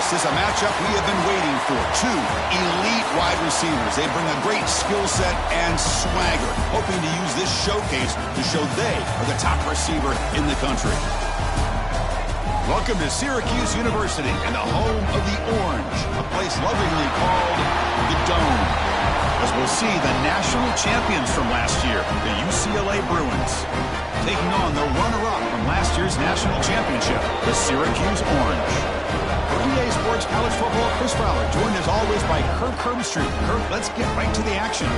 This is a matchup we have been waiting for. Two elite wide receivers. They bring a great skill set and swagger, hoping to use this showcase to show they are the top receiver in the country. Welcome to Syracuse University and the home of the Orange, a place lovingly called the Dome. As we'll see the national champions from last year, the UCLA Bruins, taking on the runner-up from last year's national championship, the Syracuse Orange. For EA Sports College Football, Chris Fowler, joined as always by Kirk Herbstreit. Kirk, let's get right to the action.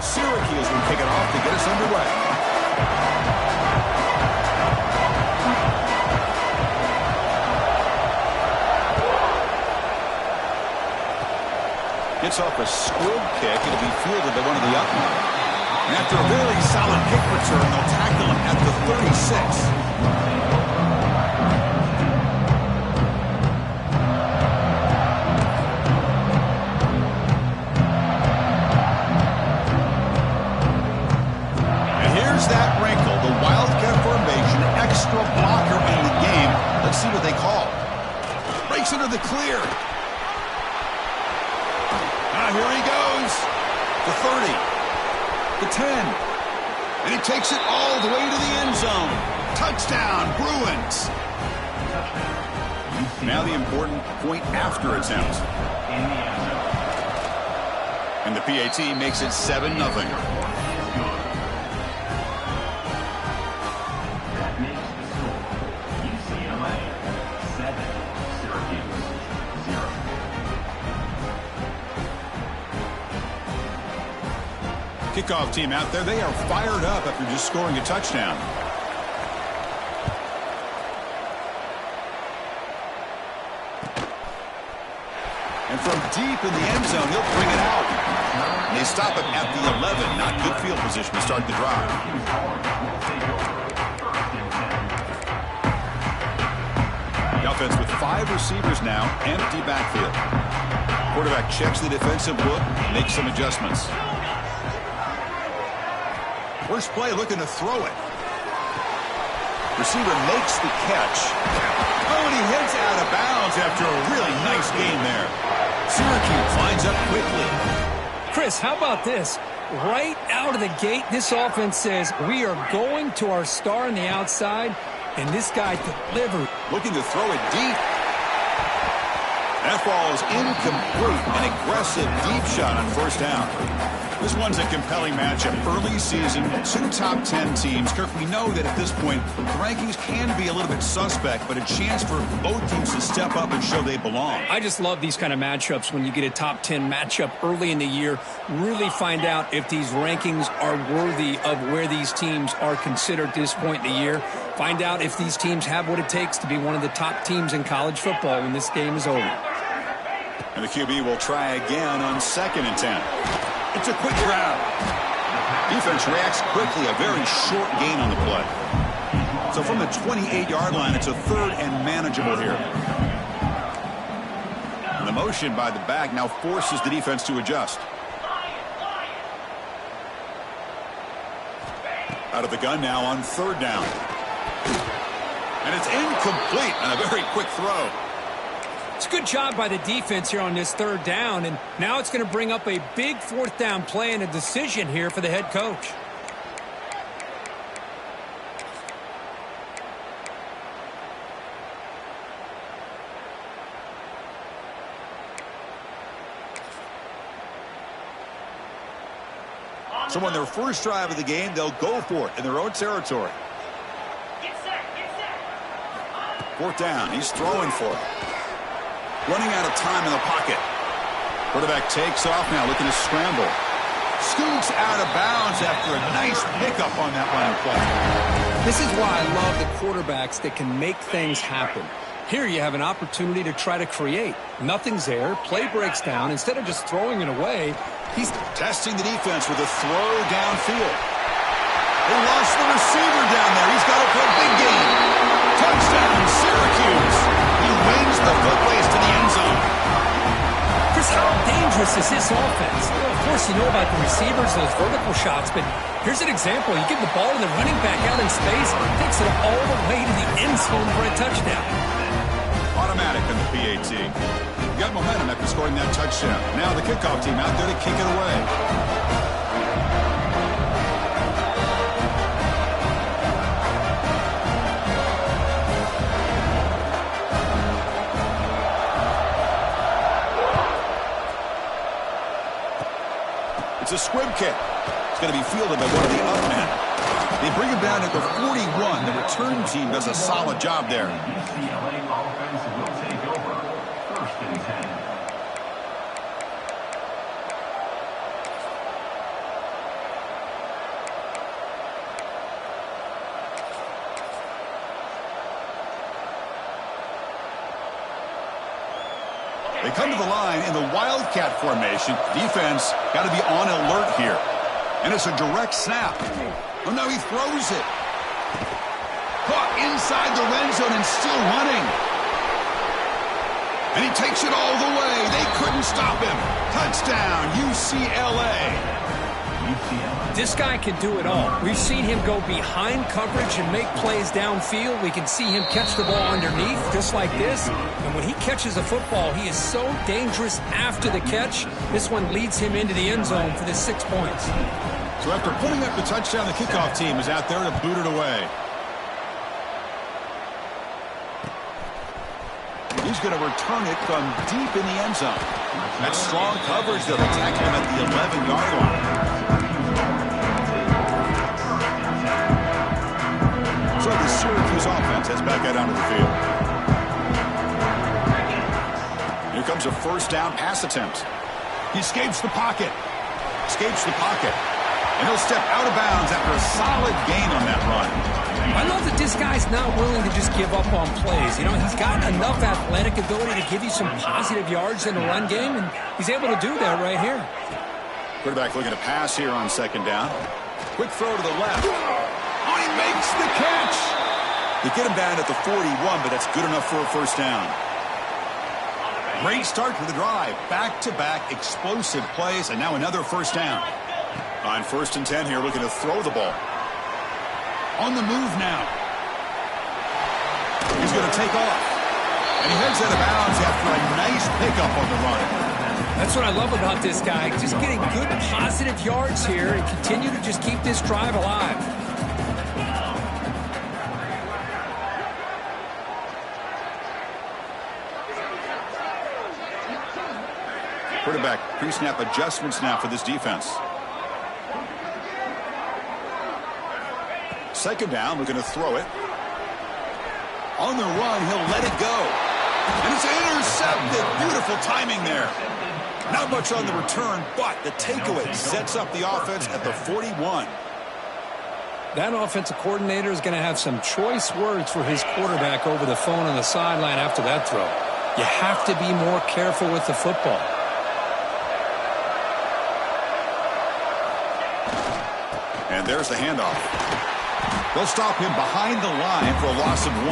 Syracuse will kick it off to get us underway. Gets off a squib kick. It'll be fielded to one of the up men. And after a really solid kick return, they'll tackle him at the 36. That wrinkle, the Wildcat formation, extra blocker in the game. Let's see what they call. Breaks into the clear. Here he goes. The 30. The 10. And he takes it all the way to the end zone. Touchdown, Bruins. Now the important point after attempt. And the PAT makes it 7-0. Kickoff team out there. They are fired up after just scoring a touchdown. And from deep in the end zone, he'll bring it out. And they stop him at the 11. Not good field position to start the drive. The offense with 5 receivers now, empty backfield. Quarterback checks the defensive look, makes some adjustments. First play looking to throw it. Receiver makes the catch. Oh, and he heads out of bounds after a really nice game there. Syracuse lines up quickly. Chris, how about this? Right out of the gate, this offense says we are going to our star on the outside, and this guy delivered. Looking to throw it deep. That ball is incomplete. An aggressive deep shot on first down. This one's a compelling matchup. Early season, 2 top 10 teams. Kirk, we know that at this point, the rankings can be a little bit suspect, but a chance for both teams to step up and show they belong. I just love these kind of matchups when you get a top 10 matchup early in the year. Really find out if these rankings are worthy of where these teams are considered at this point in the year. Find out if these teams have what it takes to be one of the top teams in college football when this game is over. And the QB will try again on 2nd and 10. It's a quick grab. Defense reacts quickly. A very short gain on the play. So from the 28-yard line, it's a 3rd and manageable here. And the motion by the back now forces the defense to adjust. Out of the gun now on 3rd down. And it's incomplete on a very quick throw. It's a good job by the defense here on this 3rd down, and now it's going to bring up a big 4th down play and a decision here for the head coach. So on their first drive of the game, they'll go for it in their own territory. 4th down, he's throwing for it. Running out of time in the pocket. Quarterback takes off now, looking to scramble. Scoots out of bounds after a nice pickup on that line of play. This is why I love the quarterbacks that can make things happen. Here you have an opportunity to try to create. Nothing's there. Play breaks down. Instead of just throwing it away, he's testing the defense with a throw downfield. They lost the receiver down there. He's got to play big game. Touchdown, Syracuse. He the footways to the end zone. Chris, how dangerous is this offense? Well, of course, you know about the receivers, those vertical shots, but here's an example. You give the ball to the running back out in space, takes it all the way to the end zone for a touchdown. Automatic on the PAT. Got momentum after scoring that touchdown. Now the kickoff team out there to kick it away. It's a squib kick. It's going to be fielded by one of the up men. They bring him down at the 41. The return team does a solid job there. UCLA offense will take over. 1st and 10. They come to the line in the Wildcat formation. Defense got to be on alert here. And it's a direct snap. Oh, no, he throws it. Caught inside the red zone and still running. And he takes it all the way. They couldn't stop him. Touchdown, UCLA. This guy can do it all. We've seen him go behind coverage and make plays downfield. We can see him catch the ball underneath, just like this. And when he catches a football, he is so dangerous after the catch. This one leads him into the end zone for the 6 points. So after pulling up the touchdown, the kickoff team is out there to boot it away. He's going to return it from deep in the end zone. That's strong coverage. They'll attack him at the 11-yard line. So the Syracuse offense heads back out onto the field. Here comes a first down pass attempt. He escapes the pocket. And he'll step out of bounds after a solid gain on that run. I love that this guy's not willing to just give up on plays. You know, he's got enough athletic ability to give you some positive yards in the run game, and he's able to do that right here. Quarterback looking to pass here on 2nd down. Quick throw to the left. Oh, he makes the catch. They get him down at the 41, but that's good enough for a first down. Great start to the drive. Back-to-back explosive plays, and now another first down. On 1st and 10 here, looking to throw the ball. On the move now. He's going to take off. And he heads out of bounds after a nice pickup on the run. That's what I love about this guy. Just getting good positive yards here and continue to just keep this drive alive. Quarterback pre-snap adjustments now for this defense. 2nd down, looking to throw it. On the run, he'll let it go. And it's intercepted. Beautiful timing there. Not much on the return, but the takeaway sets up the offense at the 41. That offensive coordinator is going to have some choice words for his quarterback over the phone on the sideline after that throw. You have to be more careful with the football. And there's the handoff. They'll stop him behind the line for a loss of 1.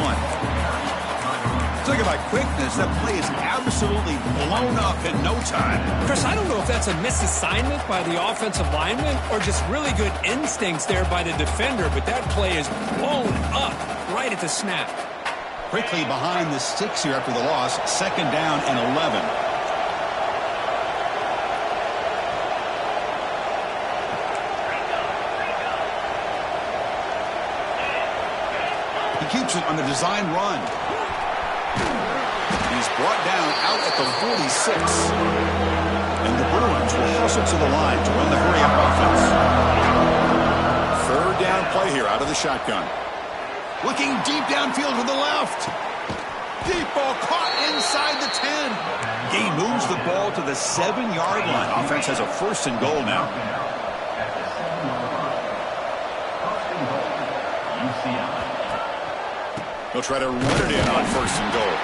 Talking about quickness, that play is absolutely blown up in no time. Chris, I don't know if that's a misassignment by the offensive lineman or just really good instincts there by the defender, but that play is blown up right at the snap. Quickly behind the sticks here after the loss. 2nd down and 11. Keeps it on the design run. He's brought down out at the 46. And the Bruins will hustle to the line to run the hurry-up offense. 3rd down play here out of the shotgun. Looking deep downfield to the left. Deep ball caught inside the 10. Gain moves the ball to the 7-yard line. Offense has a 1st and goal now. He'll try to run it in on 1st and goal.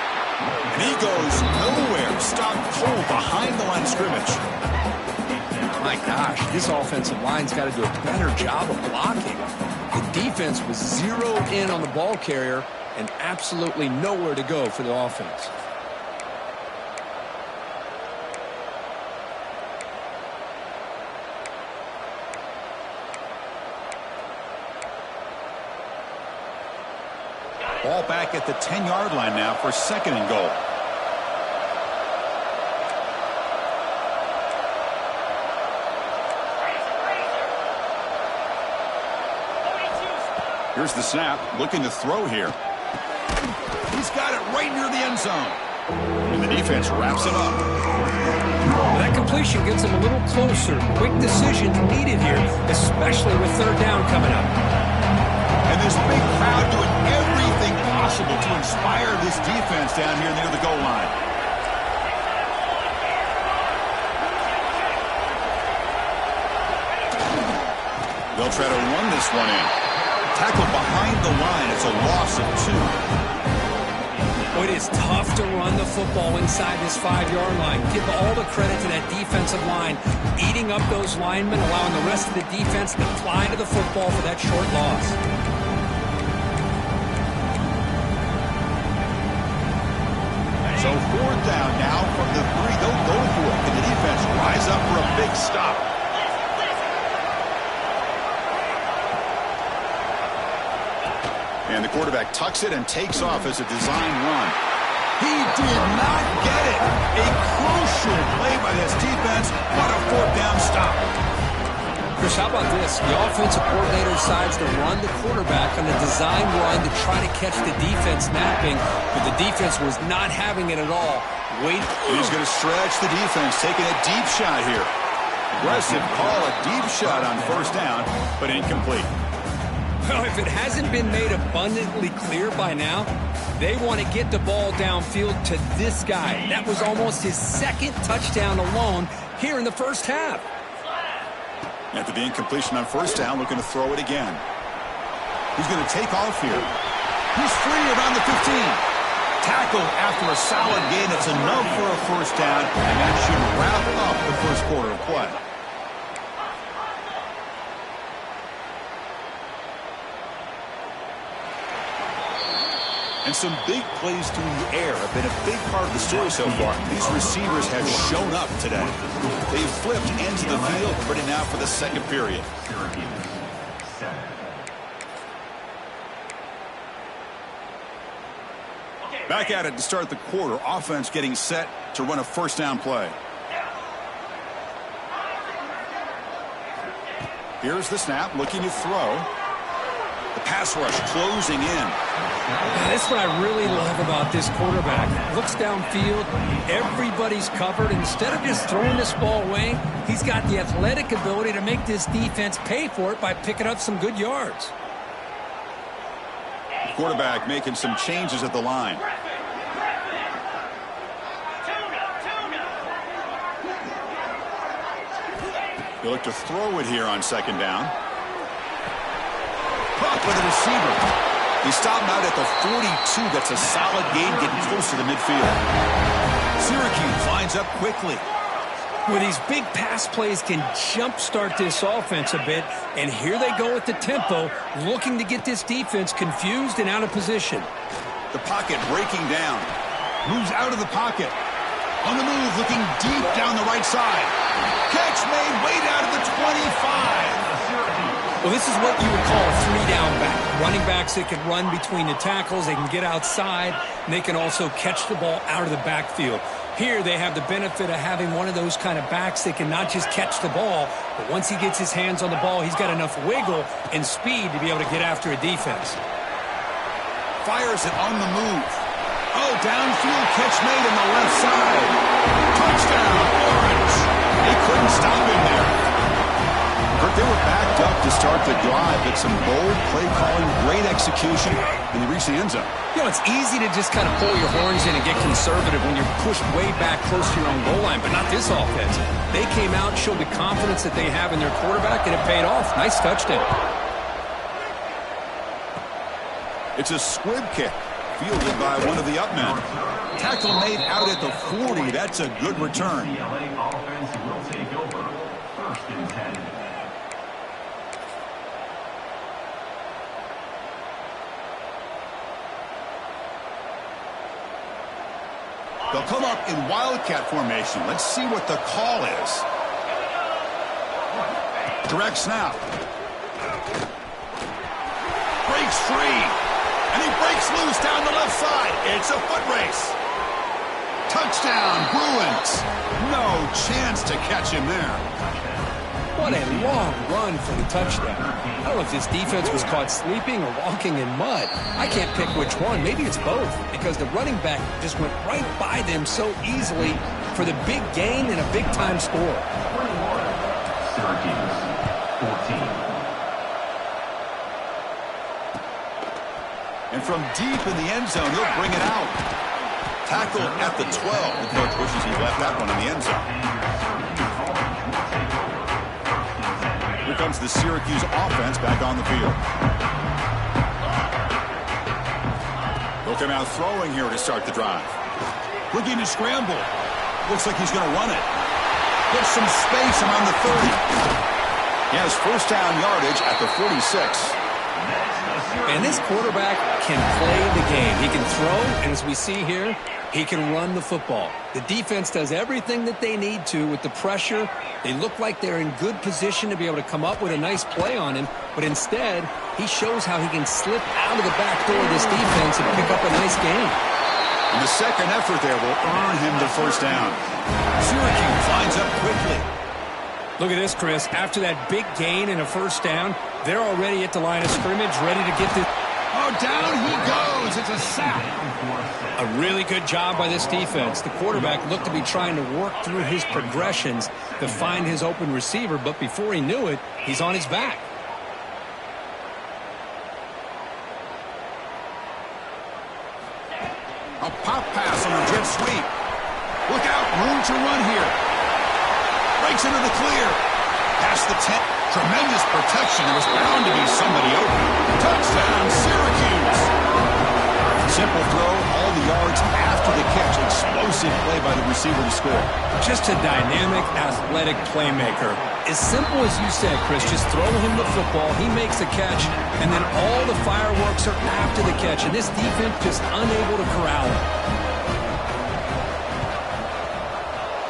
And he goes nowhere. Stopped cold behind the line of scrimmage. My gosh, this offensive line's got to do a better job of blocking. The defense was zeroed in on the ball carrier and absolutely nowhere to go for the offense. Ball back at the 10-yard line now for 2nd and goal. Here's the snap, looking to throw here. He's got it right near the end zone. And the defense wraps it up. That completion gets him a little closer. Quick decisions needed here, especially with 3rd down coming up. And this big crowd doing everything possible to inspire this defense down here near the goal line. They'll try to run this one in. Tackle behind the line. It's a loss of 2. It is tough to run the football inside this 5-yard line. Give all the credit to that defensive line, eating up those linemen, allowing the rest of the defense to fly to the football for that short loss. So 4th down now from the 3. They'll go for it. Can the defense rise up for a big stop? And the quarterback tucks it and takes off as a design run. He did not get it. A crucial play by this defense. What a 4th down stop. Chris, how about this? The offensive coordinator decides to run the quarterback on a design run to try to catch the defense napping, but the defense was not having it at all. He's going to stretch the defense, taking a deep shot here. Aggressive call, a deep shot on 1st down, but incomplete. Well, if it hasn't been made abundantly clear by now, they want to get the ball downfield to this guy. That was almost his 2nd touchdown alone here in the 1st half. After the incompletion on 1st down, looking to throw it again. He's going to take off here. He's free around the 15. Tackled after a solid gain. It's enough for a 1st down, and that should wrap up the 1st quarter of play. And some big plays through the air have been a big part of the story so far. These receivers have shown up today. They've flipped into the field, ready now for the 2nd period. Back at it to start the quarter. Offense getting set to run a 1st down play. Here's the snap, looking to throw. The pass rush closing in. That's what I really love about this quarterback. Looks downfield, everybody's covered. Instead of just throwing this ball away, he's got the athletic ability to make this defense pay for it by picking up some good yards. Quarterback making some changes at the line. They look to throw it here on 2nd down. Caught by the receiver. He stopped out at the 42. That's a solid gain, getting close to the midfield. Syracuse lines up quickly. Well, these big pass plays can jumpstart this offense a bit, and here they go at the tempo, looking to get this defense confused and out of position. The pocket breaking down. Moves out of the pocket. On the move, looking deep down the right side. Catch made way down at the 25. Well, this is what you would call a 3-down back. Running backs that can run between the tackles, they can get outside, and they can also catch the ball out of the backfield. Here they have the benefit of having one of those kind of backs that can not just catch the ball, but once he gets his hands on the ball, he's got enough wiggle and speed to be able to get after a defense. Fires it on the move. Oh, downfield catch made on the left side. Touchdown, Orange. They couldn't stop him there. They were backed up to start the drive, but some bold play calling, great execution, and they reached the end zone. You know, it's easy to just kind of pull your horns in and get conservative when you're pushed way back close to your own goal line, but not this offense. They came out, showed the confidence that they have in their quarterback, and it paid off. Nice touchdown. It's a squib kick, fielded by one of the up men. Tackle made out at the 40. That's a good return. The LA offense will take over 1st and 10. They'll come up in Wildcat formation. Let's see what the call is. Direct snap. Breaks free. And he breaks loose down the left side. It's a foot race. Touchdown, Bruins. No chance to catch him there. What a long run for the touchdown. I don't know if this defense was caught sleeping or walking in mud. I can't pick which one. Maybe it's both, because the running back just went right by them so easily for the big gain and a big-time score. Syracuse, 14. And from deep in the end zone, he'll bring it out. Tackled at the 12. The coach wishes he left that one in the end zone. Here comes the Syracuse offense back on the field. They'll come out throwing here to start the drive. Looking to scramble. Looks like he's going to run it. Gets some space around the 30. He has first down yardage at the 46. And this quarterback can play the game. He can throw, and as we see here, he can run the football. The defense does everything that they need to with the pressure. They look like they're in good position to be able to come up with a nice play on him, but instead, he shows how he can slip out of the back door of this defense and pick up a nice gain. And the second effort there will earn him the first down. Syracuse lines up quickly. Look at this, Chris. After that big gain and a first down, they're already at the line of scrimmage, ready to get this. Oh, down he goes. It's a sack. A really good job by this defense. The quarterback looked to be trying to work through his progressions to find his open receiver, but before he knew it, he's on his back. A pop pass on a jet sweep. Look out, room to run here. Breaks into the clear. Past the 10. Tremendous protection. There was bound to be somebody open. Touchdown, Syracuse. Simple throw, all the yards after the catch. Explosive play by the receiver to score. Just a dynamic, athletic playmaker. As simple as you said, Chris, just throw him the football, he makes a catch, and then all the fireworks are after the catch, and this defense just unable to corral him.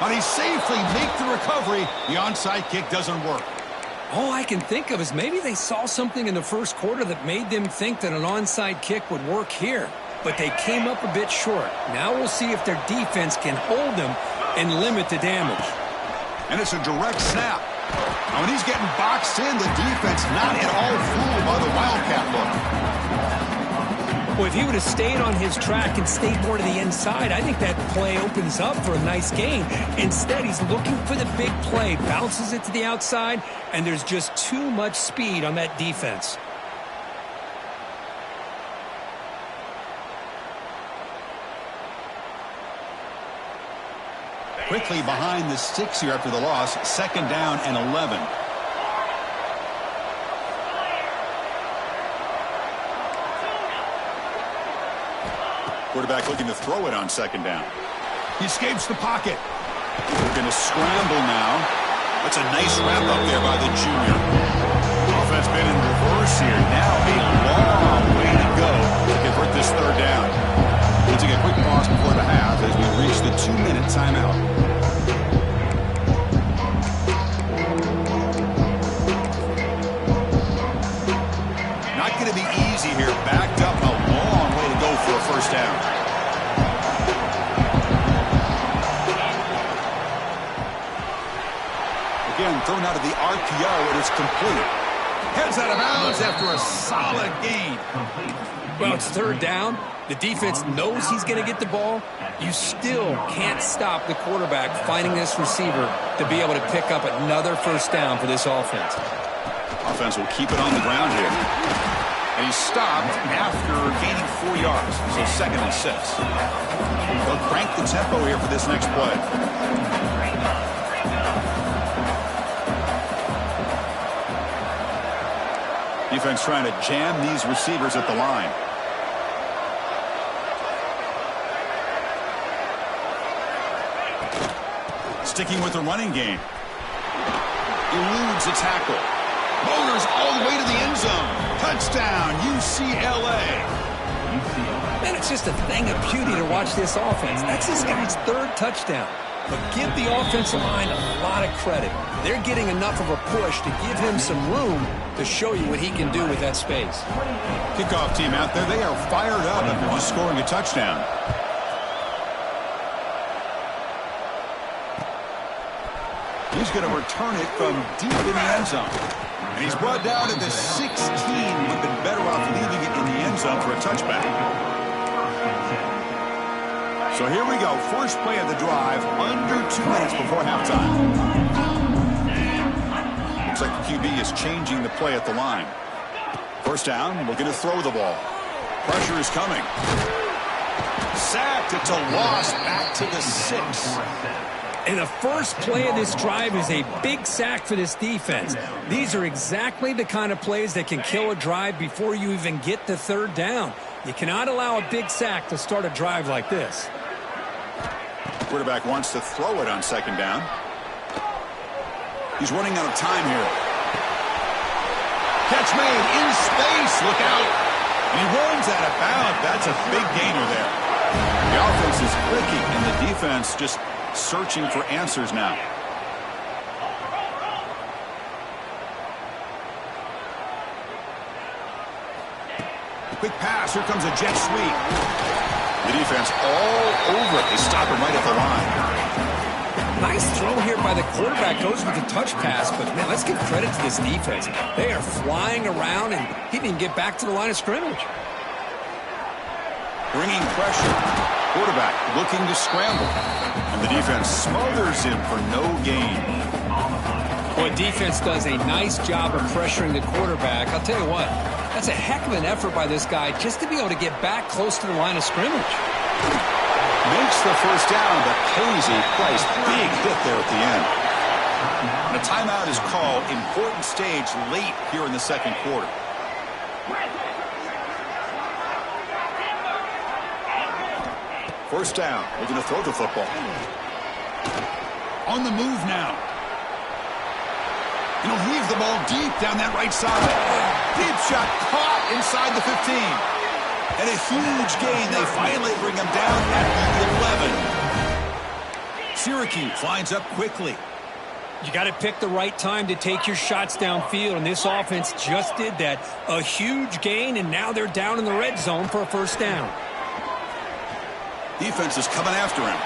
But he safely make the recovery. The onside kick doesn't work. All I can think of is maybe they saw something in the first quarter that made them think that an onside kick would work here. But they came up a bit short. Now we'll see if their defense can hold them and limit the damage. And it's a direct snap. And when he's getting boxed in, the defense not at all fooled by the Wildcat look. Well, if he would have stayed on his track and stayed more to the inside, I think that play opens up for a nice gain. Instead, he's looking for the big play, bounces it to the outside, and there's just too much speed on that defense. Quickly behind the sticks here after the loss. Second down and 11. Quarterback looking to throw it on second down. He escapes the pocket. They're going to scramble now. That's a nice wrap up there by the junior. Offense been in reverse here. Now a long way to go to convert this third down. We'll take a quick pause before the half as we reach the 2-minute timeout. Not going to be easy here. Backed up, a long way to go for a first down. Again, thrown out of the RPO, and it's complete. Heads out of bounds after a solid gain. Well, it's third down. The defense knows he's going to get the ball. You still can't stop the quarterback finding this receiver to be able to pick up another first down for this offense. Offense will keep it on the ground here. And he's stopped after gaining 4 yards. So second and 6. They'll crank the tempo here for this next play. Defense trying to jam these receivers at the line. Sticking with the running game. Eludes a tackle. Motors all the way to the end zone. Touchdown, UCLA. Man, it's just a thing of beauty to watch this offense. That's this guy's third touchdown. but give the offensive line a lot of credit. They're getting enough of a push to give him some room to show you what he can do with that space. Kickoff team out there, they are fired up after just scoring a touchdown. He's going to return it from deep in the end zone. And he's brought down at the 16. Would have been better off leaving it in the end zone for a touchback. So here we go. First play of the drive, under 2 minutes before halftime. Looks like the QB is changing the play at the line. First down, looking to throw the ball. Pressure is coming. Sacked. It's a loss back to the 6. And the first play of this drive is a big sack for this defense. These are exactly the kind of plays that can kill a drive before you even get to third down. You cannot allow a big sack to start a drive like this. Quarterback wants to throw it on second down. He's running out of time here. Catch made in space. Look out. And he runs out of bounds. That's a big gainer there. The offense is clicking, and the defense just searching for answers now. Quick pass. Here comes a jet sweep. The defense all over it. They stop him right at the line. Nice throw here by the quarterback. Goes with the touch pass, but man, let's give credit to this defense. They are flying around, and he didn't even get back to the line of scrimmage. Bringing pressure. Quarterback looking to scramble. And the defense smothers him for no gain. Boy, defense does a nice job of pressuring the quarterback. I'll tell you what, that's a heck of an effort by this guy just to be able to get back close to the line of scrimmage. Makes the first down, but pays a price. Big hit there at the end. And a timeout is called. Important stage late here in the second quarter. First down. We're going to throw the football. On the move now. And he'll heave the ball deep down that right side. Deep shot caught inside the 15. And a huge gain. They finally bring him down at the 11. Syracuse lines up quickly. You got to pick the right time to take your shots downfield, and this offense just did that. A huge gain, and now they're down in the red zone for a first down. Defense is coming after him.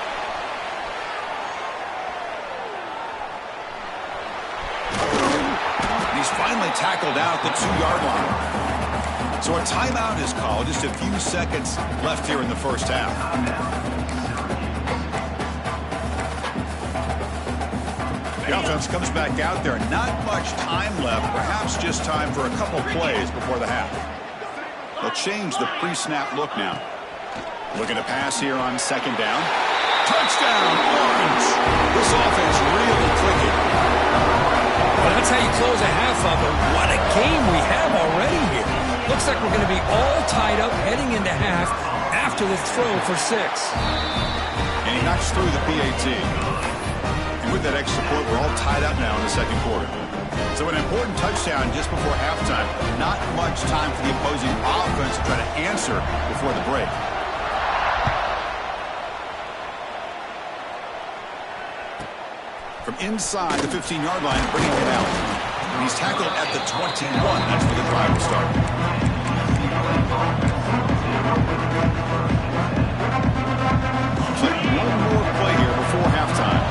He's finally tackled out at the 2-yard line. So a timeout is called. Just a few seconds left here in the first half. The offense comes back out there. Not much time left. Perhaps just time for a couple plays before the half. They'll change the pre-snap look now. Looking to pass here on second down. Touchdown, Orange! This offense really clicking. Well, that's how you close a half of it. What a game we have already here. Looks like we're going to be all tied up heading into half after the throw for 6. And he knocks through the PAT. And with that extra point, we're all tied up now in the second quarter. So an important touchdown just before halftime. Not much time for the opposing offense to try to answer before the break. From inside the 15-yard line, bringing it out. And he's tackled at the 21. That's where the drive will start. Looks like one more play here before halftime.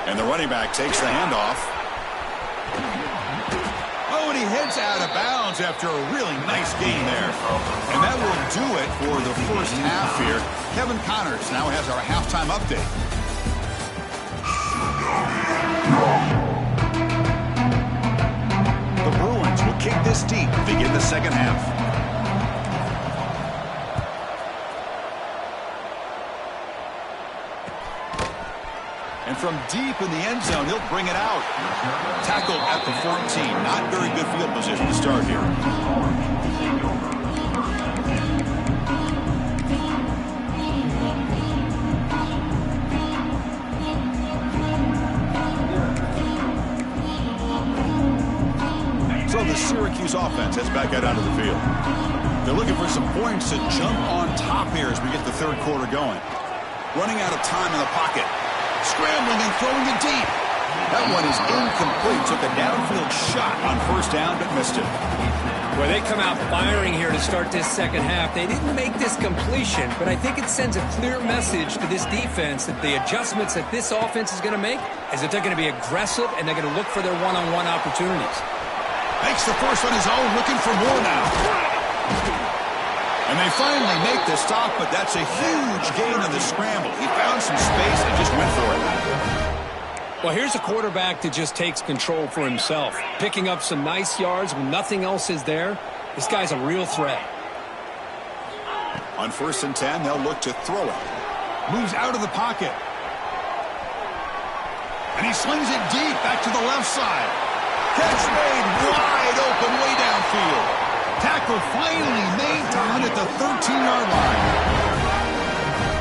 And the running back takes the handoff. Oh, and he heads out of bounds after a really nice gain there. And that will do it for the first half here. Kevin Connors now has our halftime update. The Bruins will kick this deep to begin the second half. And from deep in the end zone, he'll bring it out. Tackled at the 14. Not very good field position to start here. So the Syracuse offense heads back out onto the field. They're looking for some points to jump on top here as we get the third quarter going. Running out of time in the pocket. Scrambling and throwing it deep. That one is incomplete. Took a downfield shot on first down, but missed it. Well, they come out firing here to start this second half. They didn't make this completion, but I think it sends a clear message to this defense that the adjustments that this offense is going to make is that they're going to be aggressive and they're going to look for their one-on-one opportunities. Makes the first on his own, looking for more now. And they finally make the stop, but that's a huge gain on the scramble. He found some space and just went for it. Well, here's a quarterback that just takes control for himself, picking up some nice yards when nothing else is there. This guy's a real threat. On 1st and 10, they'll look to throw it. Moves out of the pocket. And he slings it deep back to the left side. Catch made wide open way downfield. Tackle finally made to hunt at the 13-yard line.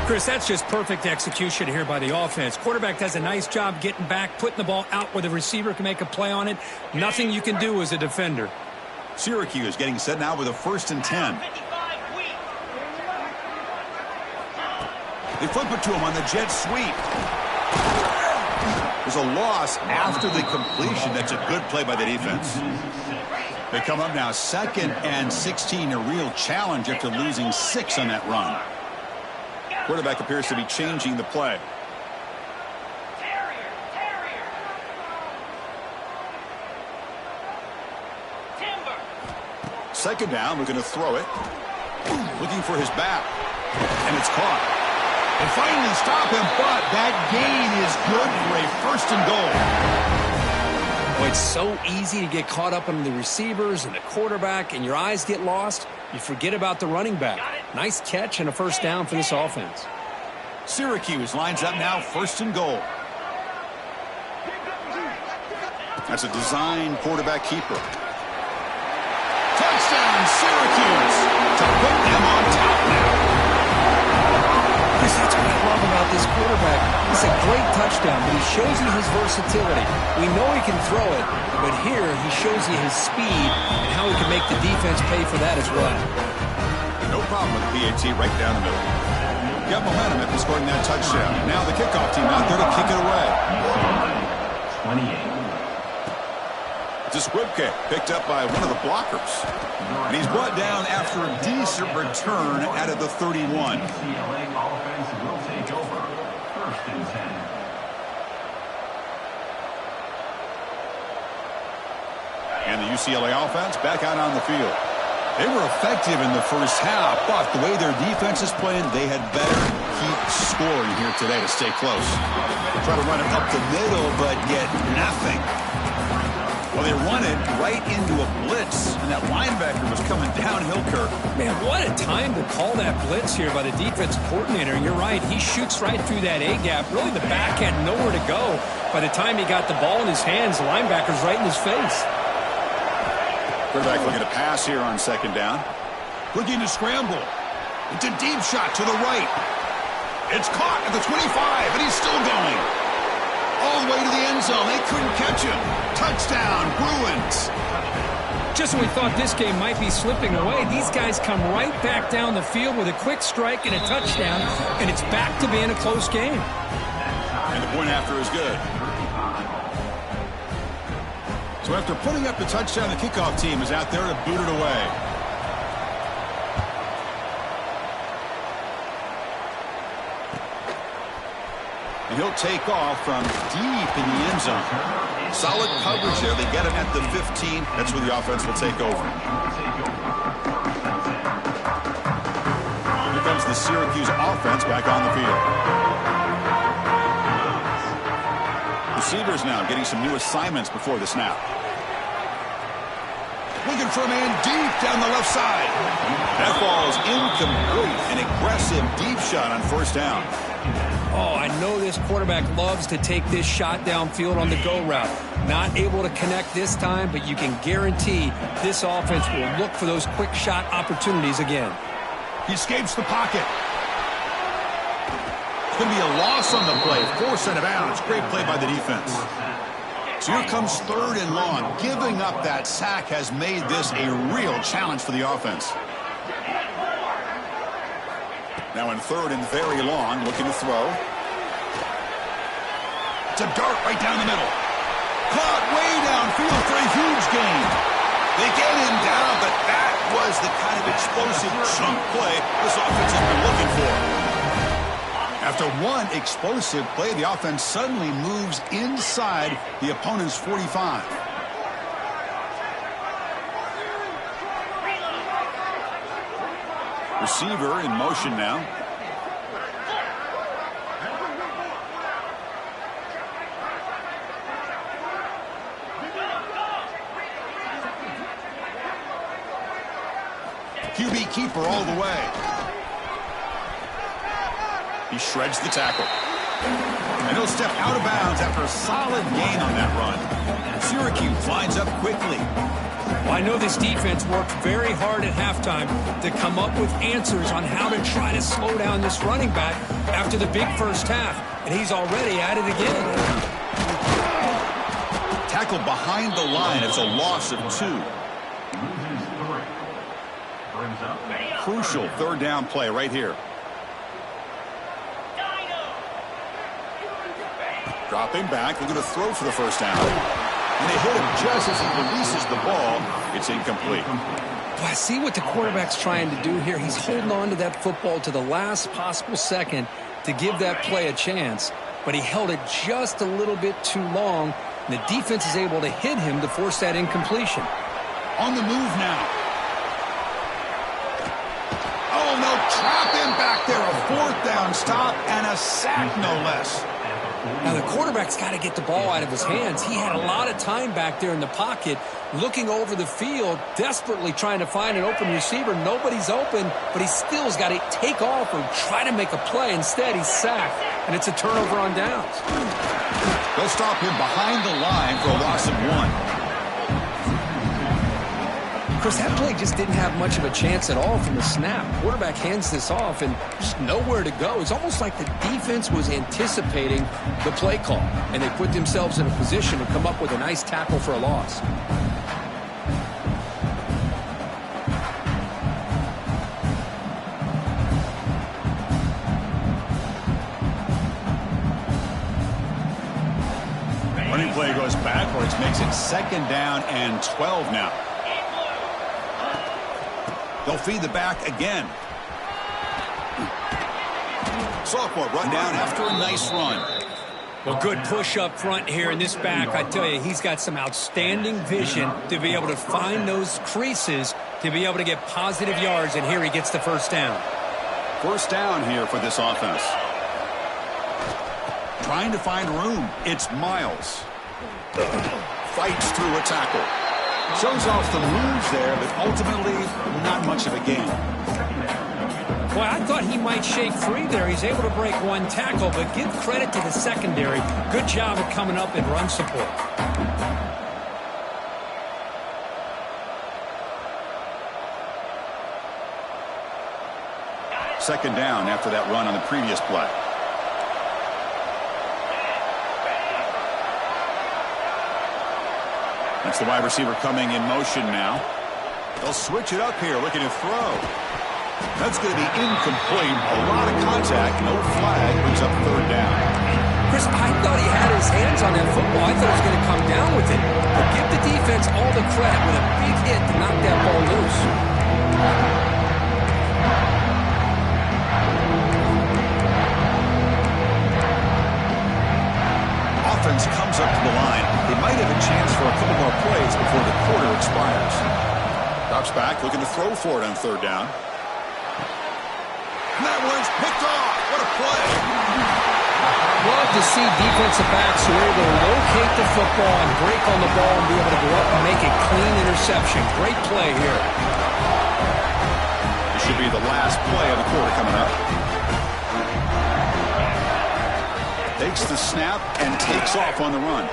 Chris, that's just perfect execution here by the offense. Quarterback does a nice job getting back, putting the ball out where the receiver can make a play on it. Nothing you can do as a defender. Syracuse getting set now with a 1st and 10. They flip it to him on the jet sweep. There's a loss after the completion. That's a good play by the defense. They come up now 2nd and 16, a real challenge after losing 6 on that run. Quarterback appears to be changing the play. Second down, we're going to throw it. Looking for his back. And it's caught. And finally stop him, but that gain is good for a 1st and goal. Oh, it's so easy to get caught up on the receivers and the quarterback, and your eyes get lost. You forget about the running back. Nice catch and a 1st down for this offense. Syracuse lines up now 1st and goal. That's a design quarterback keeper. Touchdown, Syracuse, to put them on top now. Chris, that's what I love about this quarterback. It's a great touchdown, but he shows you his versatility. We know he can throw it, but here he shows you his speed and how he can make the defense pay for that as well. No problem with the PAT right down the middle. Got momentum after scoring that touchdown. Now the kickoff team out there to kick it away. 28. It's a squib kick picked up by one of the blockers. And he's brought down after a decent return out of the 31. UCLA offense will take over. 1st and 10. And the UCLA offense back out on the field. They were effective in the first half, but the way their defense is playing, they had better keep scoring here today to stay close. Try to run it up the middle, but get nothing. Well, they run it right into a blitz, and that linebacker was coming downhill, Kirk. Man, what a time to call that blitz here by the defensive coordinator. And you're right, he shoots right through that A-gap. Really, the back had nowhere to go. By the time he got the ball in his hands, the linebacker's right in his face. Quarterback looking to pass here on 2nd down. Looking to scramble. It's a deep shot to the right. It's caught at the 25, and he's still going. All the way to the end zone. They couldn't catch him. Touchdown, Bruins. Just when we thought this game might be slipping away, these guys come right back down the field with a quick strike and a touchdown, and it's back to being a close game. And the point after is good. So after putting up the touchdown, the kickoff team is out there to boot it away. And he'll take off from deep in the end zone. Solid coverage there. They get him at the 15. That's where the offense will take over. Here comes the Syracuse offense back on the field. Receivers now getting some new assignments before the snap. Looking for a man deep down the left side. That ball is incomplete. An aggressive deep shot on 1st down. Oh, I know this quarterback loves to take this shot downfield on the go route. Not able to connect this time, but you can guarantee this offense will look for those quick shot opportunities again. He escapes the pocket. It's going to be a loss on the play. Forced out of bounds. Great play by the defense. So here comes 3rd and long. Giving up that sack has made this a real challenge for the offense. Now in third and very long, looking to throw. It's a dart right down the middle. Caught way downfield for a huge gain. They get him down, but that was the kind of explosive chunk play this offense has been looking for. After one explosive play, the offense suddenly moves inside the opponent's 45. Receiver in motion now. QB keeper all the way. He shreds the tackle. And he'll step out of bounds after a solid gain on that run. Syracuse lines up quickly. Well, I know this defense worked very hard at halftime to come up with answers on how to try to slow down this running back after the big first half. And he's already at it again. Tackle behind the line. It's a loss of 2. Crucial third down play right here. Dropping back, looking to throw for the first down. And they hit him just as he releases the ball. It's incomplete. Well, I see what the quarterback's trying to do here. He's holding on to that football to the last possible second to give that play a chance. But he held it just a little bit too long. And the defense is able to hit him to force that incompletion. On the move now. Oh, no, trap him back there. A fourth down stop and a sack, no less. Now, the quarterback's got to get the ball out of his hands. He had a lot of time back there in the pocket, looking over the field, desperately trying to find an open receiver. Nobody's open, but he still's got to take off or try to make a play. Instead, he's sacked, and it's a turnover on downs. They'll stop him behind the line for a loss of 1. Chris, that play just didn't have much of a chance at all from the snap. Quarterback hands this off and just nowhere to go. It's almost like the defense was anticipating the play call, and they put themselves in a position to come up with a nice tackle for a loss. Running play goes backwards, makes it 2nd down and 12 now. They'll feed the back again. Sophomore run down after a nice run. Well, good push up front here in this back. I tell you, he's got some outstanding vision to be able to find those creases, to be able to get positive yards, and here he gets the first down. First down here for this offense. Trying to find room. It's Miles. Fights through a tackle. Shows off the moves there, but ultimately not much of a gain. Well, I thought he might shake free there. He's able to break one tackle, but give credit to the secondary. Good job of coming up and run support. Second down after that run on the previous play. That's the wide receiver coming in motion now. They'll switch it up here, looking to throw. That's going to be incomplete. A lot of contact, no flag, brings up third down. Chris, I thought he had his hands on that football. I thought he was going to come down with it. But give the defense all the credit with a big hit to knock that ball loose. Offense comes up to the line. They might have a chance for a couple more plays before the quarter expires. Drops back, looking to throw for it on third down. And that one's picked off. What a play. Love to see defensive backs who are able to locate the football and break on the ball and be able to go up and make a clean interception. Great play here. This should be the last play of the quarter coming up. Takes the snap and takes off on the run.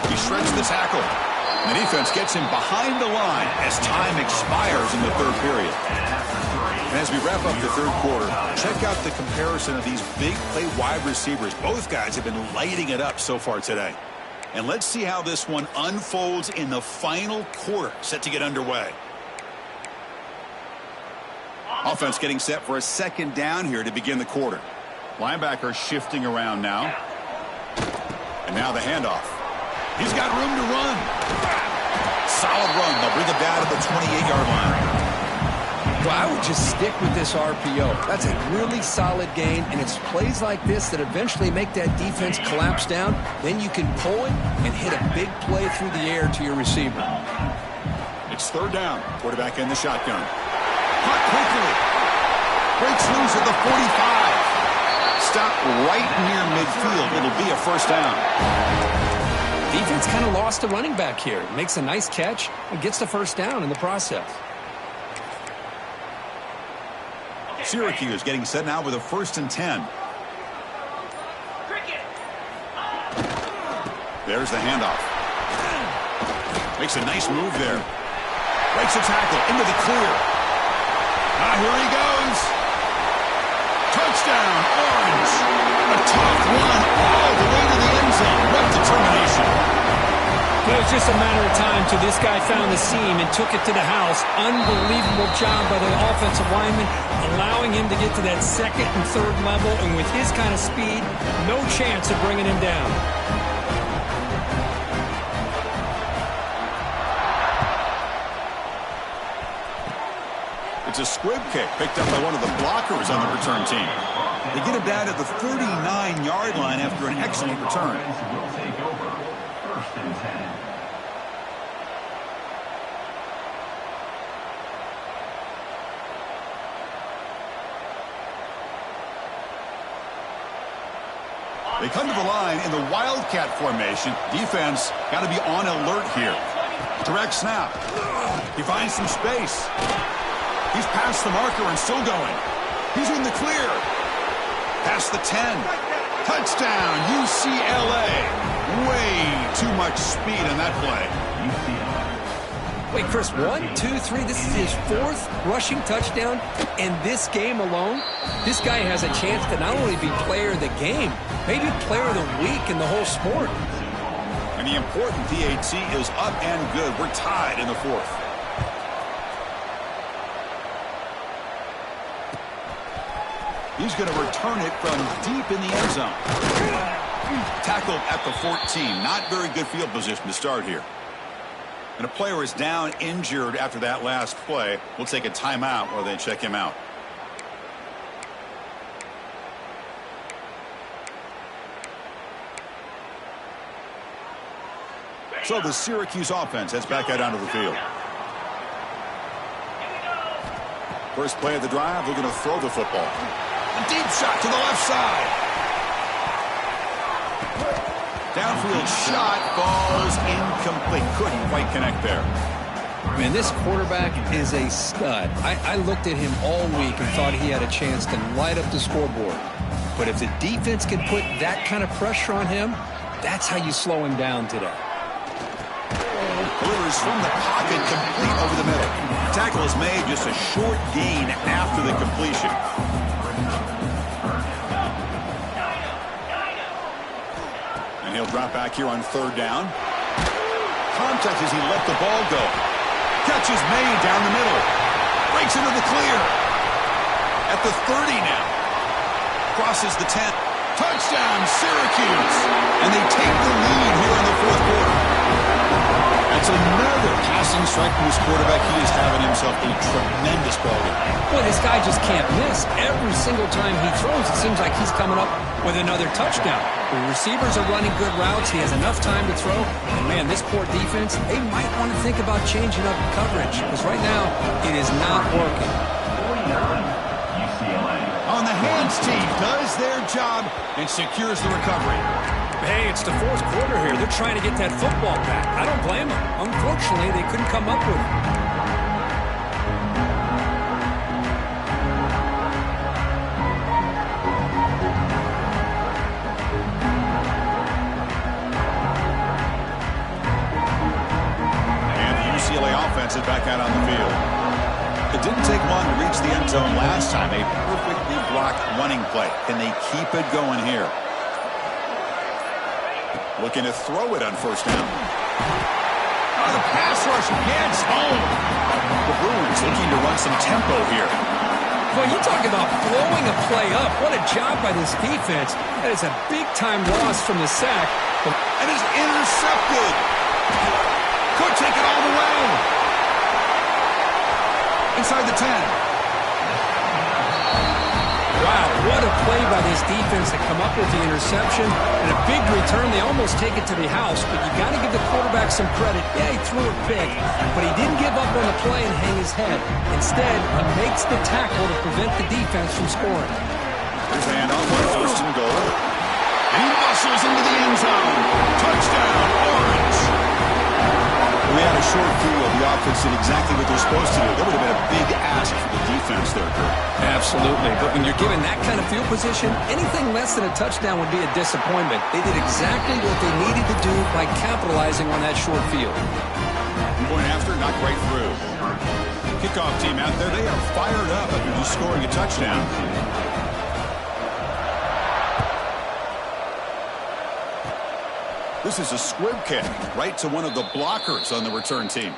He shreds the tackle. The defense gets him behind the line as time expires in the third period. And as we wrap up the third quarter, check out the comparison of these big play wide receivers. Both guys have been lighting it up so far today. And let's see how this one unfolds in the final quarter, set to get underway. Offense getting set for a second down here to begin the quarter. Linebacker shifting around now. And now the handoff. He's got room to run. Solid run. They'll bring it down to the 28-yard line. Well, I would just stick with this RPO. That's a really solid gain, and it's plays like this that eventually make that defense collapse down. Then you can pull it and hit a big play through the air to your receiver. It's third down. Quarterback in the shotgun. Caught quickly. Breaks loose at the 45. Stop right near midfield. It'll be a first down. Defense kind of lost a running back here. Makes a nice catch and gets the first down in the process. Syracuse getting set now with a 1st and 10. There's the handoff. Makes a nice move there. Breaks a tackle into the clear. Here he goes. Touchdown, Orange. A tough one all the way to the end zone. What determination. It was just a matter of time till this guy found the seam and took it to the house. Unbelievable job by the offensive lineman, allowing him to get to that 2nd and 3rd level, and with his kind of speed, no chance of bringing him down. It's a squib kick picked up by one of the blockers on the return team. They get it down at the 39-yard line after an excellent return. Will take over. 1st and 10. They come to the line in the Wildcat formation. Defense got to be on alert here. Direct snap. He finds some space. He's past the marker and still going. He's in the clear. Past the 10. Touchdown, UCLA. Way too much speed in that play. Wait, Chris, 1, 2, 3. This is his 4th rushing touchdown in this game alone. This guy has a chance to not only be player of the game, maybe player of the week in the whole sport. And the important PAT is up and good. We're tied in the 4th. He's going to return it from deep in the end zone. Tackled at the 14. Not very good field position to start here. And a player is down injured after that last play. We'll take a timeout while they check him out. So the Syracuse offense heads back out onto the field. First play of the drive, they're going to throw the football. A deep shot to the left side. Downfield shot falls incomplete. Couldn't quite connect there. Man, this quarterback is a stud. I looked at him all week and thought he had a chance to light up the scoreboard. But if the defense can put that kind of pressure on him, that's how you slow him down today. Delivers from the pocket, complete over the middle. Tackle is made, just a short gain after the completion. And he'll drop back here on 3rd down. Contact as he let the ball go. Catch is made down the middle. Breaks into the clear. At the 30 now. Crosses the 10. Touchdown, Syracuse. And they take the lead here in the 4th quarter. That's another passing strike from this quarterback. He is having himself a tremendous ball game. Boy, this guy just can't miss. Every single time he throws, it seems like he's coming up with another touchdown. The receivers are running good routes. He has enough time to throw. And, man, this poor defense, they might want to think about changing up coverage because right now it is not working. 49, UCLA. On the hands team does their job and secures the recovery. Hey, it's the 4th quarter here. They're trying to get that football back. I don't blame them. Unfortunately, they couldn't come up with it. And the UCLA offense is back out on the field. It didn't take long to reach the end zone last time. A perfectly blocked running play. Can they keep it going here? Looking to throw it on 1st down. Oh, the pass rush gets home. The Bruins looking to run some tempo here. Well, you talk about blowing a play up. What a job by this defense. That is a big-time loss from the sack. And is intercepted. Could take it all the way. Inside the 10. Wow, what a play by this defense to come up with the interception. And a big return. They almost take it to the house, but you got to give the quarterback some credit. Yeah, he threw a pick, but he didn't give up on the play and hang his head. Instead, he makes the tackle to prevent the defense from scoring. There's a handoff on first and goal. And he muscles into the end zone. Touchdown, Orange. We had a short field. The offense did exactly what they're supposed to do. That would have been a big ask for the defense there, Kurt. Absolutely. But when you're given that kind of field position, anything less than a touchdown would be a disappointment. They did exactly what they needed to do by capitalizing on that short field. Going after, not quite through. Kickoff team out there, they are fired up after just scoring a touchdown. This is a squib kick right to one of the blockers on the return team.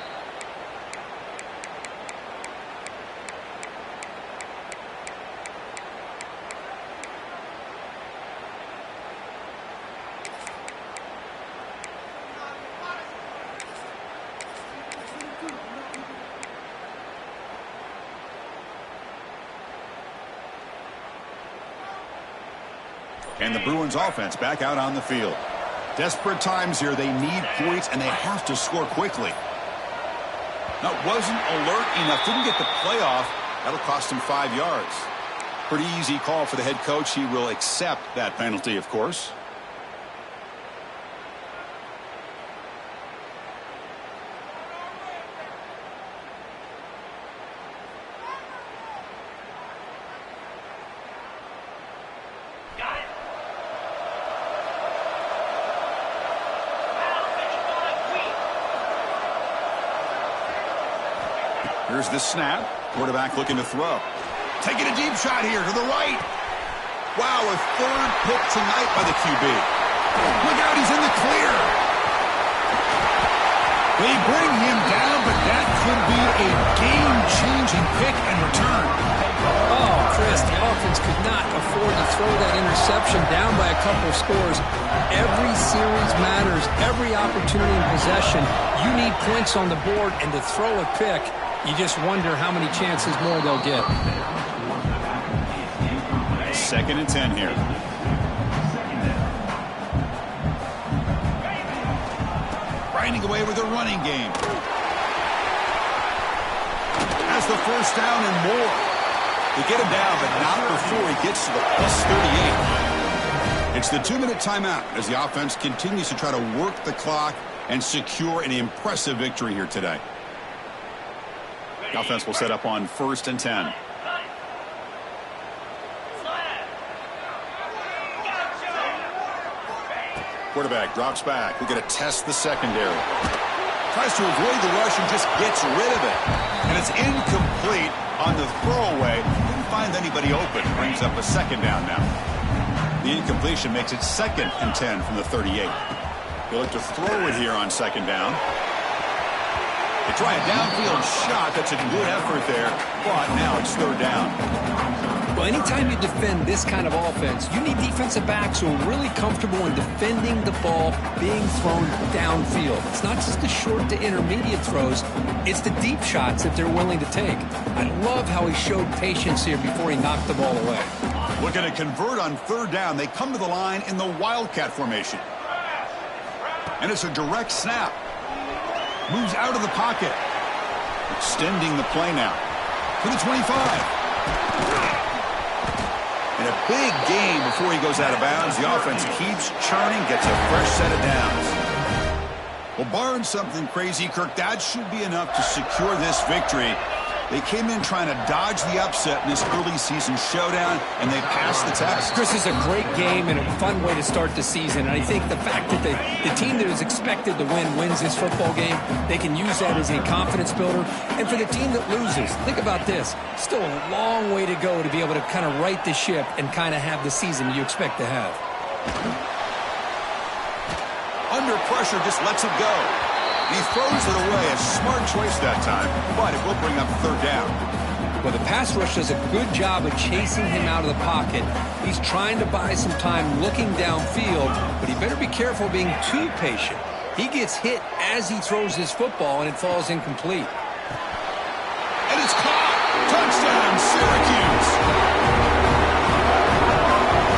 And the Bruins offense back out on the field. Desperate times here. They need points, and they have to score quickly. Now, wasn't alert enough. Didn't get the playoff. That'll cost him 5 yards. Pretty easy call for the head coach. He will accept that penalty, of course. Here's the snap. Quarterback looking to throw. Taking a deep shot here to the right. Wow, a third pick tonight by the QB. Look out, he's in the clear. They bring him down, but that could be a game-changing pick and return. Oh, Chris, the offense could not afford to throw that interception down by a couple of scores. Every series matters. Every opportunity in possession. You need points on the board, and to throw a pick, you just wonder how many chances more they'll get. 2nd and 10 here. Grinding away with a running game. Has the first down and more. They get him down, but not before he gets to the +38. It's the 2-minute timeout as the offense continues to try to work the clock and secure an impressive victory here today. The offense will set up on 1st and 10. Quarterback drops back. We're going to test the secondary. Tries to avoid the rush and just gets rid of it. And it's incomplete on the throwaway. Didn't find anybody open. Brings up a 2nd down now. The incompletion makes it 2nd and 10 from the 38. He'll look to throw it here on 2nd down. They try a downfield shot. That's a good effort there, but now it's 3rd down. Well, anytime you defend this kind of offense, you need defensive backs who are really comfortable in defending the ball being thrown downfield. It's not just the short to intermediate throws. It's the deep shots that they're willing to take. I love how he showed patience here before he knocked the ball away. Looking to convert on 3rd down. They come to the line in the Wildcat formation. And it's a direct snap. Moves out of the pocket. Extending the play now. To the 25. And a big gain before he goes out of bounds. The offense keeps churning, gets a fresh set of downs. Well, barring something crazy, Kirk, that should be enough to secure this victory. They came in trying to dodge the upset in this early season showdown, and they passed the test. This is a great game and a fun way to start the season. And I think the fact that the team that is expected to win wins this football game, they can use that as a confidence builder. And for the team that loses, think about this. Still a long way to go to be able to kind of right the ship and kind of have the season you expect to have. Under pressure, just lets it go. He throws it away. A smart choice that time, but it will bring up 3rd down. Well, the pass rush does a good job of chasing him out of the pocket. He's trying to buy some time looking downfield, but he better be careful being too patient. He gets hit as he throws his football, and it falls incomplete. And it's caught. Touchdown, Syracuse.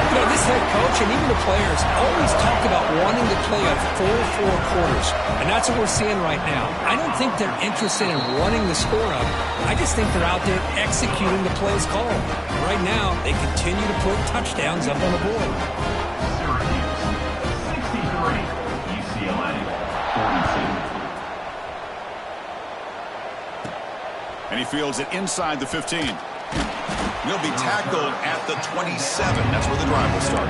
You know, this head coach and even the players always talk about wanting to play a full 4 quarters, and that's what we're seeing right now. I don't think they're interested in running the score up. I just think they're out there executing the plays called. And right now, they continue to put touchdowns up on the board. Syracuse 63, UCLA 42. And he fields it inside the 15. He'll be tackled at the 27. That's where the drive will start.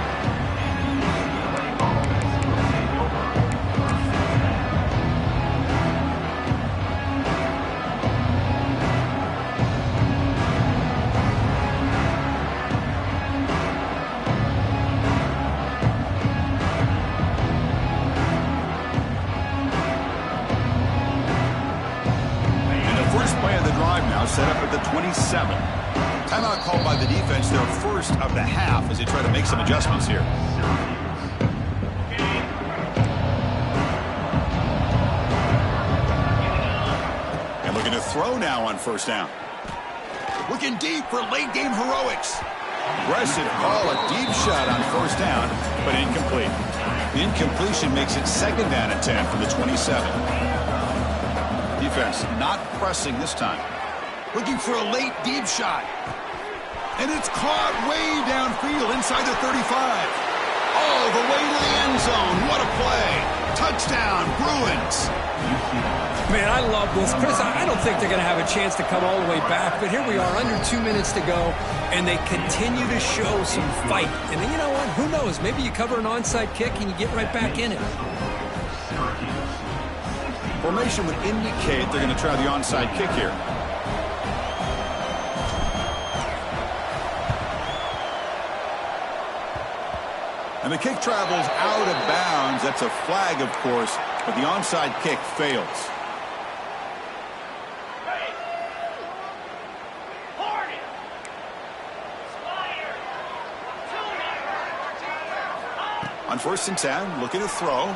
And the first play of the drive now set up at the 27. Timeout called by the defense, their first of the half, as they try to make some adjustments here. And looking to throw now on first down. Looking deep for late game heroics. Aggressive call, a deep shot on first down, but incomplete. The incompletion makes it second down and 10 for the 27. Defense not pressing this time. Looking for a late deep shot. And it's caught way downfield inside the 35. All the way to the end zone. What a play. Touchdown, Bruins. Man, I love this. Chris, I don't think they're going to have a chance to come all the way back, but here we are, under 2 minutes to go, and they continue to show some fight. And then, you know what? Who knows? Maybe you cover an onside kick and you get right back in it. Formation would indicate they're going to try the onside kick here. And the kick travels out of bounds. That's a flag, of course, but the onside kick fails. On first and 10, looking to throw.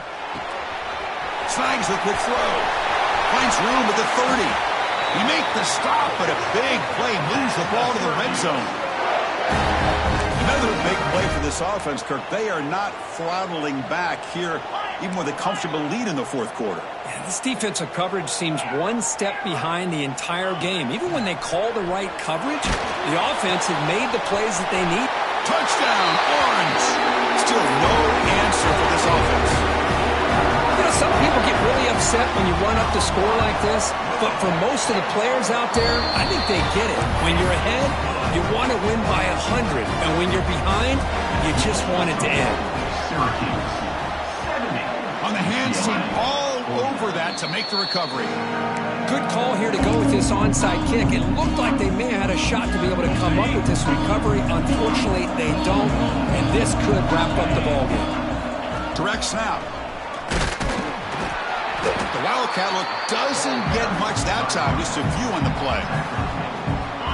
Snags the quick throw. Finds room at the 30. He makes the stop, but a big play moves the ball to the red zone. Another big play for this offense, Kirk. They are not throttling back here, even with a comfortable lead in the fourth quarter. Yeah, this defensive coverage seems one step behind the entire game. Even when they call the right coverage, the offense has made the plays that they need. Touchdown, Orange. Still no answer for this offense. You know, some people get really upset when you run up the score like this, but for most of the players out there, I think they get it. When you're ahead, you want to win by 100, and when you're behind, you just want it to end. Syracuse 70. On the hands team all over that to make the recovery. Good call here to go with this onside kick. It looked like they may have had a shot to be able to come up with this recovery. Unfortunately, they don't, and this could wrap up the ballgame. Direct snap. The Wildcat look doesn't get much that time, just a few on the play.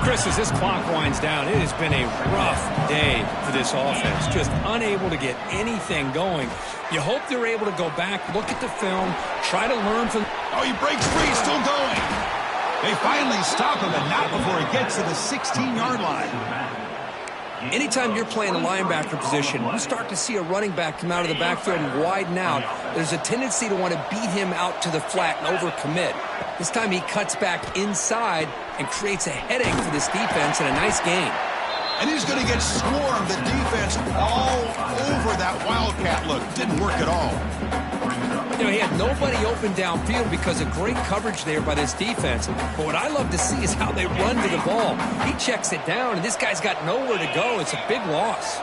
Chris, as this clock winds down, it has been a rough day for this offense. Just unable to get anything going. You hope they're able to go back, look at the film, try to learn from... Oh, he breaks free, still going. They finally stop him, but not before he gets to the 16-yard line. Anytime you're playing a linebacker position, you start to see a running back come out of the backfield and widen out. There's a tendency to want to beat him out to the flat and overcommit. This time he cuts back inside and creates a headache for this defense and a nice gain. And he's going to get swarmed. The defense all over that Wildcat look. Didn't work at all. You know, he had nobody open downfield because of great coverage there by this defense. But what I love to see is how they run to the ball. He checks it down, and this guy's got nowhere to go. It's a big loss.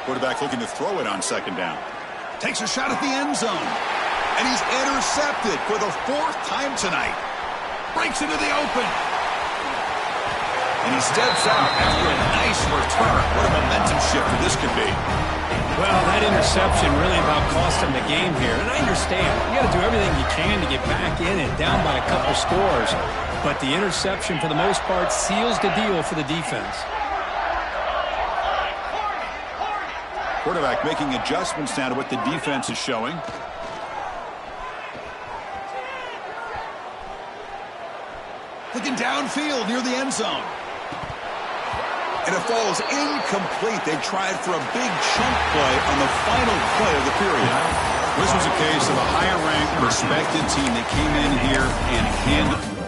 Quarterback looking to throw it on second down. Takes a shot at the end zone. And he's intercepted for the fourth time tonight. Breaks into the open. And he steps out after a nice return. What a momentum shifter this could be. Well, that interception really about cost him the game here. And I understand. You got to do everything you can to get back in it, down by a couple scores. but the interception, for the most part, seals the deal for the defense. Quarterback making adjustments now to what the defense is showing. Looking downfield near the end zone. And it falls incomplete. They tried for a big chunk play on the final play of the period. This was a case of a higher-ranked, respected team that came in here and handled